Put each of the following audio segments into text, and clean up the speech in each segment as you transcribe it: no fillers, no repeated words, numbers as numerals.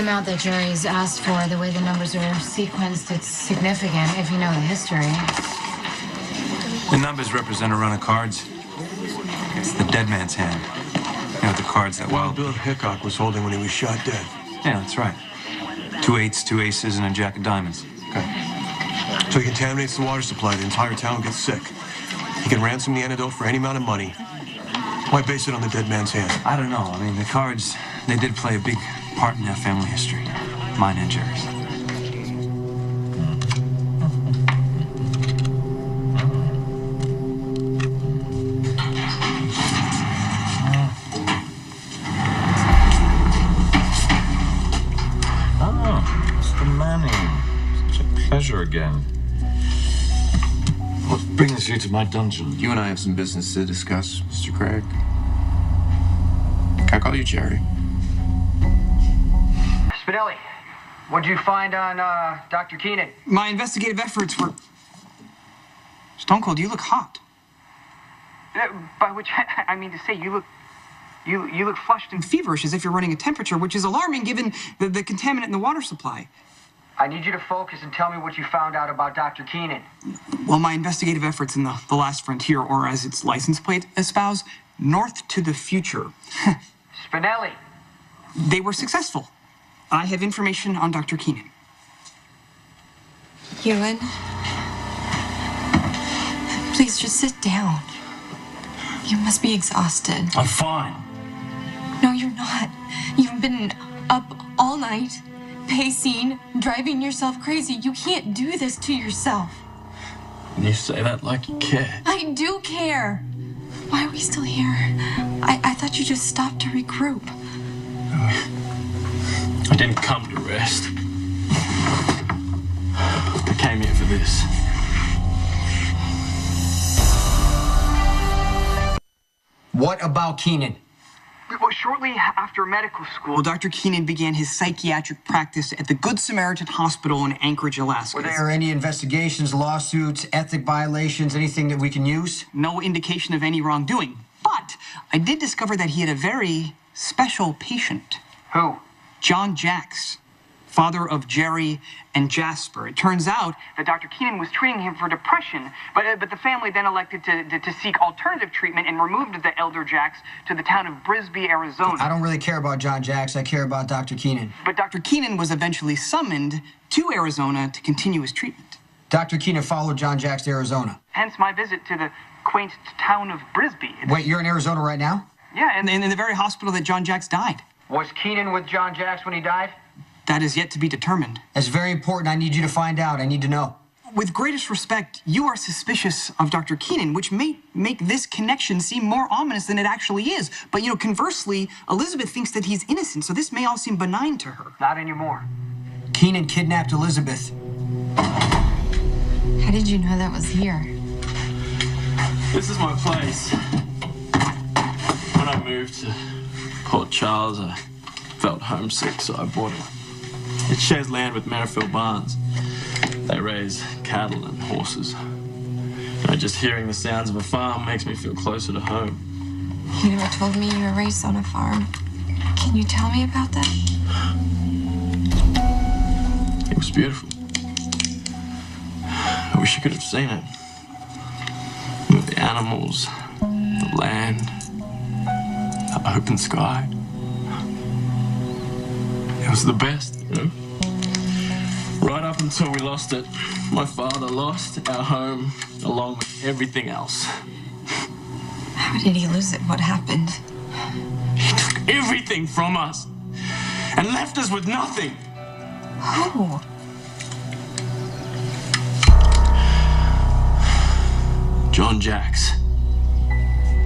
amount that Jerry's asked for, the way the numbers are sequenced, it's significant if you know the history. The numbers represent a run of cards. It's the dead man's hand. You know, the cards that Wild Bill Hickok was holding when he was shot dead. Yeah, that's right. 2 8s, 2 aces, and a jack of diamonds. Okay. So he contaminates the water supply, the entire town gets sick. He can ransom the antidote for any amount of money. Why base it on the dead man's hand? I don't know. I mean, the cards, they did play a big part in their family history. Mine and Jerry's. Pleasure again. What brings you to my dungeon? You and I have some business to discuss, Mr. Craig. Can I call you Jerry? Spinelli, what'd you find on Dr. Keenan? My investigative efforts were... Stone Cold, you look hot. By which I mean to say, you look flushed and feverish, as if you're running a temperature, which is alarming given the contaminant in the water supply. I need you to focus and tell me what you found out about Dr. Keenan. Well, my investigative efforts in the Last Frontier, or as its license plate espouse, North to the Future. Spinelli. They were successful. I have information on Dr. Keenan. Ewan, please just sit down. You must be exhausted. I'm fine. No, you're not. You've been up all night, pacing, driving yourself crazy. You can't do this to yourself. You say that like you care. I do care. Why are we still here? I thought you just stopped to regroup. I didn't come to rest. I came here for this. What about Keenan? Well, shortly after medical school... Well, Dr. Keenan began his psychiatric practice at the Good Samaritan Hospital in Anchorage, Alaska. Were there any investigations, lawsuits, ethic violations, anything that we can use? No indication of any wrongdoing. But I did discover that he had a very special patient. Who? John Jacks, father of Jerry and Jasper. It turns out that Dr. Keenan was treating him for depression, but the family then elected to seek alternative treatment and removed the elder Jacks to the town of Brisbee, Arizona. I don't really care about John Jacks. I care about Dr. Keenan. But Dr. Keenan was eventually summoned to Arizona to continue his treatment. Dr. Keenan followed John Jacks to Arizona. Hence my visit to the quaint town of Brisbee. Wait, you're in Arizona right now? Yeah, and in the very hospital that John Jacks died. Was Keenan with John Jacks when he died? That is yet to be determined. That's very important. I need you to find out. I need to know. With greatest respect, you are suspicious of Dr. Keenan, which may make this connection seem more ominous than it actually is. But, you know, conversely, Elizabeth thinks that he's innocent, so this may all seem benign to her. Not anymore. Keenan kidnapped Elizabeth. How did you know that was here? This is my place. When I moved to Port Charles, I felt homesick, so I bought it. It shares land with Merrifield Barns. They raise cattle and horses. You know, just hearing the sounds of a farm makes me feel closer to home. You never told me you were raised on a farm. Can you tell me about that? It was beautiful. I wish you could have seen it. With the animals, the land, the open sky. It was the best, you know? Right up until we lost it. My father lost our home along with everything else. How did he lose it? What happened? He took everything from us and left us with nothing. Who? John Jacks.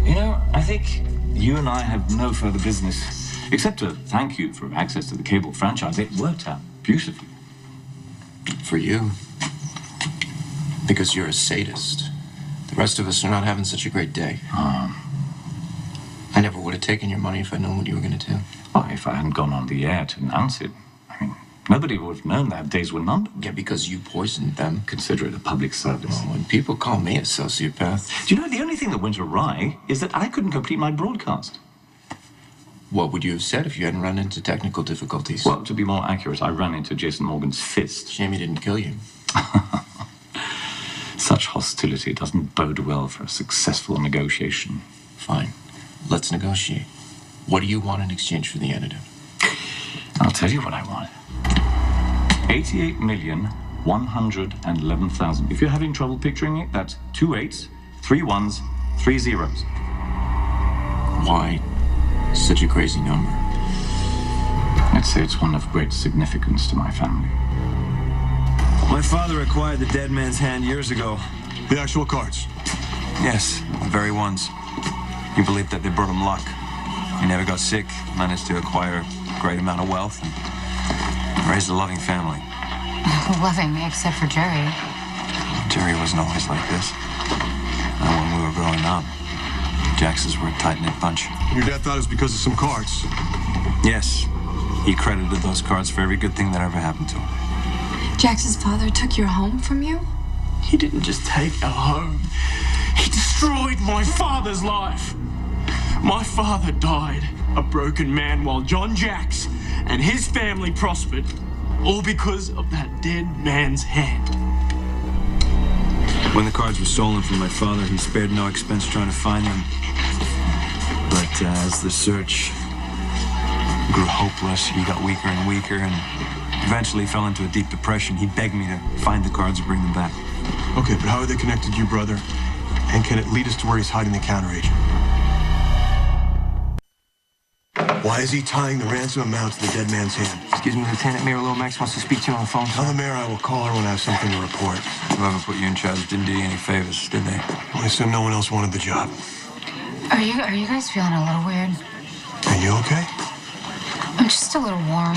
You know, I think you and I have no further business except to thank you for access to the cable franchise. It worked out beautifully. For you. Because you're a sadist. The rest of us are not having such a great day. I never would have taken your money if I'd known what you were going to do. Well, if I hadn't gone on the air to announce it, I mean, nobody would have known that days were numbered. Yeah, because you poisoned them. Consider it a public service. Well, when people call me a sociopath... Do you know, the only thing that went awry is that I couldn't complete my broadcast. What would you have said if you hadn't run into technical difficulties? Well, to be more accurate, I ran into Jason Morgan's fist. Shame he didn't kill you. Such hostility doesn't bode well for a successful negotiation. Fine. Let's negotiate. What do you want in exchange for the antidote? I'll tell you what I want. 88,111,000. If you're having trouble picturing it, that's 2 8s, 3 1s, 3 zeros. Why such a crazy number? I'd say it's one of great significance to my family. My father acquired the dead man's hand years ago. The actual cards. Yes, the very ones. He believed that they brought him luck. He never got sick, managed to acquire a great amount of wealth, and raised a loving family. Loving, except for Jerry. Jerry wasn't always like this. Not when we were growing up. Jaxes were a tight-knit bunch. Your dad thought it was because of some cards. Yes, he credited those cards for every good thing that ever happened to him. Jax's father took your home from you? He didn't just take our home. He destroyed my father's life. My father died a broken man while John Jax and his family prospered, all because of that dead man's hand. When the cards were stolen from my father, he spared no expense trying to find them. But as the search grew hopeless, he got weaker and weaker, and eventually fell into a deep depression. He begged me to find the cards and bring them back. Okay, but how are they connected to you, brother? And can it lead us to where he's hiding the counteragent? Why is he tying the ransom amount to the dead man's hand? Excuse me, Lieutenant Mayor Lomax wants to speak to you on the phone. Tell the mayor I will call her when I have something to report. Whoever put you in charge didn't do you any favors, did they? I assume no one else wanted the job. Are you guys feeling a little weird? Are you okay? I'm just a little warm.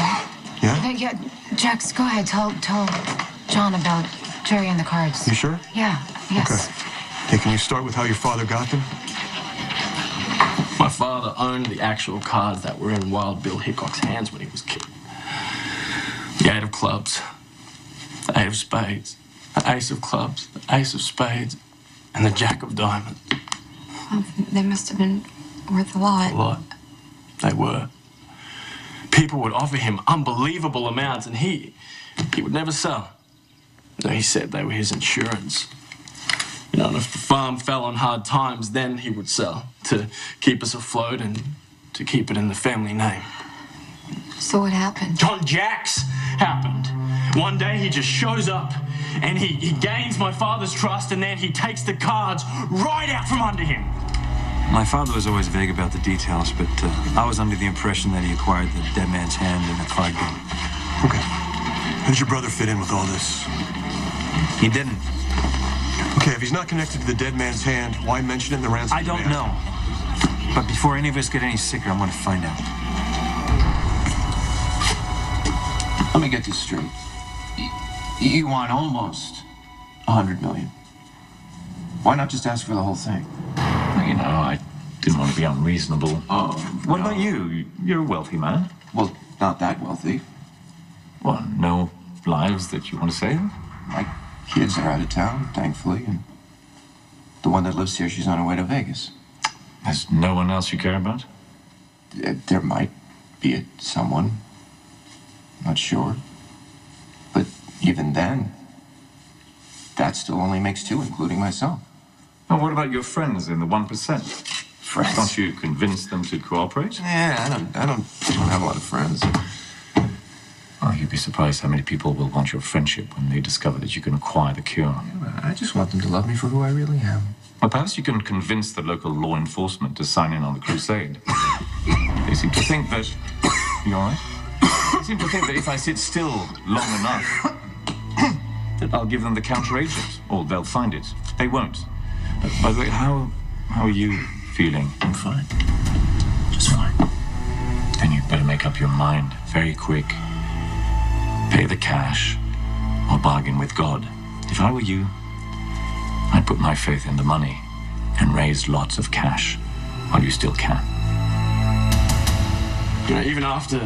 Yeah? Yeah, Jax, go ahead. Tell John about Jerry and the cards. You sure? Yeah, yes. Okay. Hey, can you start with how your father got them? My father owned the actual cards that were in Wild Bill Hickok's hands when he was killed. The 8 of clubs, the 8 of spades, the ace of clubs, the ace of spades, and the jack of diamonds. Well, they must have been worth a lot. A lot. They were. People would offer him unbelievable amounts, and he would never sell. No, he said they were his insurance. You know, and if the farm fell on hard times, then he would sell to keep us afloat and to keep it in the family name. So what happened? John Jax happened. One day he just shows up and he gains my father's trust, and then he takes the cards right out from under him. My father was always vague about the details, but I was under the impression that he acquired the dead man's hand in a card game. Okay. How does your brother fit in with all this? He didn't. Okay, if he's not connected to the dead man's hand, why mention it in the ransom I don't demand? know. But before any of us get any sicker, I'm going to find out. Let me get this straight. You want almost 100 million. Why not just ask for the whole thing? You know, I didn't want to be unreasonable. Oh, What no. about you? You're a wealthy man. Well, not that wealthy. Well, no lives that you want to save? My kids are out of town, thankfully, and the one that lives here, she's on her way to Vegas. There's no one else you care about? There might be someone. Not sure. But even then, that still only makes 2, including myself. Well, what about your friends in the 1%? Friends? Can't you convince them to cooperate? Yeah, I don't have a lot of friends. Oh, you'd be surprised how many people will want your friendship when they discover that you can acquire the cure. I just want them to love me for who I really am. Well, perhaps you can convince the local law enforcement to sign in on the crusade. They seem to think that... You all right? They seem to think that if I sit still long enough, that I'll give them the counter-agent, or they'll find it. They won't. By the way, how are you feeling? I'm fine. Just fine. Then you'd better make up your mind very quick. Pay the cash, or bargain with God. If I were you, I'd put my faith in the money and raise lots of cash while you still can. You know, even after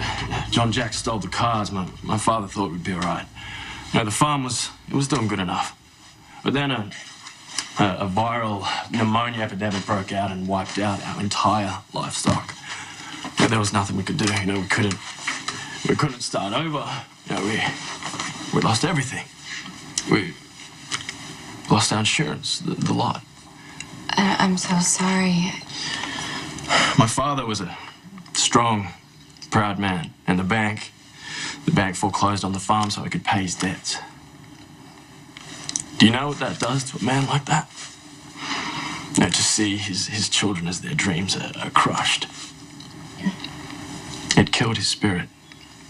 John Jax stole the cards, my father thought we'd be all right. You know, the farm was doing good enough. But then a viral pneumonia epidemic broke out and wiped out our entire livestock. The there was nothing we could do. You know, we couldn't start over. You know, we lost everything. We lost our insurance, the lot. I'm so sorry. My father was a strong, proud man, and the bank foreclosed on the farm so he could pay his debts. Do you know what that does to a man like that? You know, to see his children as their dreams are crushed. It killed his spirit,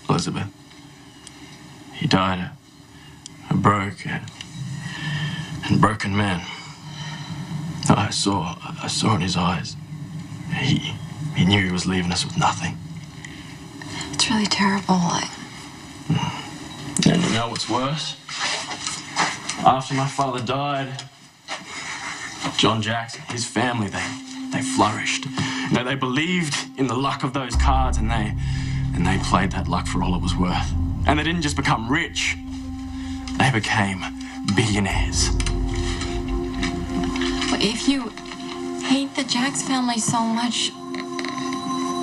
Elizabeth. He died a broke and broken man. I saw in his eyes. He knew he was leaving us with nothing. It's really terrible. And you know what's worse? After my father died, John Jackson, his family, they flourished. You know, they believed in the luck of those cards, and they played that luck for all it was worth. And they didn't just become rich, they became billionaires. But if you hate the Jacks family so much,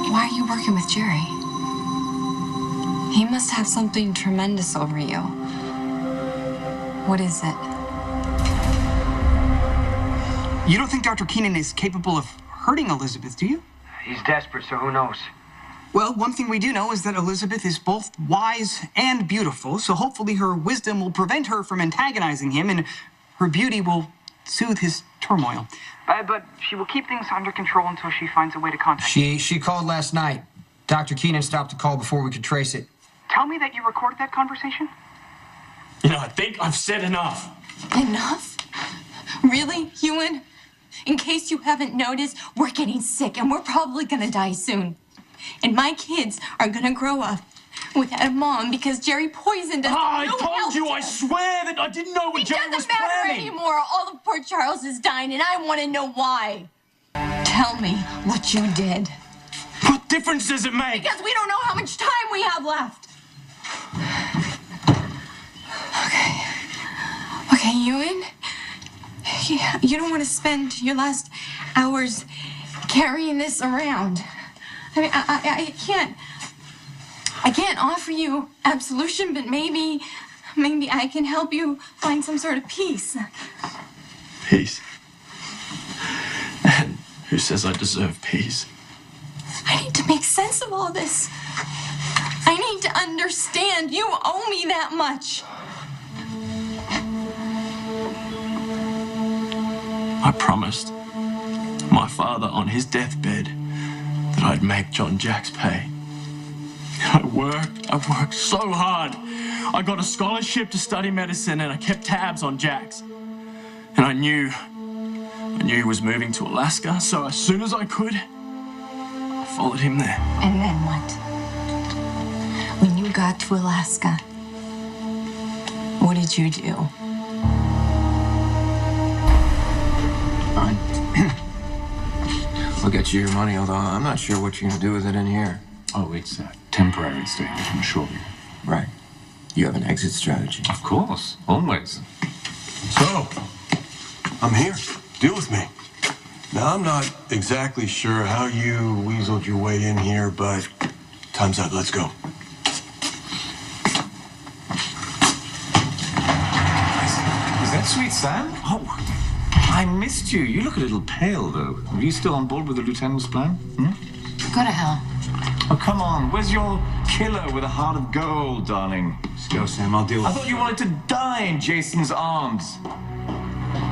why are you working with Jerry? He must have something tremendous over you. What is it? You don't think Dr. Keenan is capable of hurting Elizabeth, do you? He's desperate, so who knows? Well, one thing we do know is that Elizabeth is both wise and beautiful, so hopefully her wisdom will prevent her from antagonizing him, and her beauty will soothe his turmoil. But she will keep things under control until she finds a way to contact him. She called last night. Dr. Keenan stopped the call before we could trace it. Tell me that you recorded that conversation? You know, I think I've said enough. Enough? Really, Ewan? In case you haven't noticed, we're getting sick and we're probably gonna die soon. And my kids are gonna grow up without a mom because Jerry poisoned us. I told you, I swear that I didn't know what Jerry was planning. It doesn't matter anymore. All of poor Charles is dying and I want to know why. Tell me what you did. What difference does it make? Because we don't know how much time we have left. Okay, Ewan. You don't want to spend your last hours carrying this around. I mean, I can't offer you absolution, but maybe I can help you find some sort of peace. Peace? And who says I deserve peace? I need to make sense of all this. I need to understand. You owe me that much. I promised my father on his deathbed that I'd make John Jacks pay. I worked so hard. I got a scholarship to study medicine and I kept tabs on Jacks. And I knew he was moving to Alaska, so as soon as I could, I followed him there. And then what? When you got to Alaska, what did you do? Fine. I'll get you your money, although I'm not sure what you're gonna do with it in here. Oh, it's a temporary stay, I can assure you. Right. You have an exit strategy. Of course, always. So, I'm here. Deal with me. Now, I'm not exactly sure how you weaseled your way in here, but time's up. Let's go. Is that Sweet Sam? Oh, I missed you. You look a little pale, though. Are you still on board with the lieutenant's plan? Go to hell. Oh, come on. Where's your killer with a heart of gold, darling? Let's go, Sam. I'll deal with I thought you wanted to die in Jason's arms.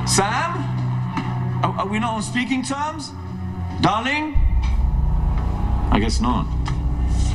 Sam? Are we not on speaking terms? Darling? I guess not.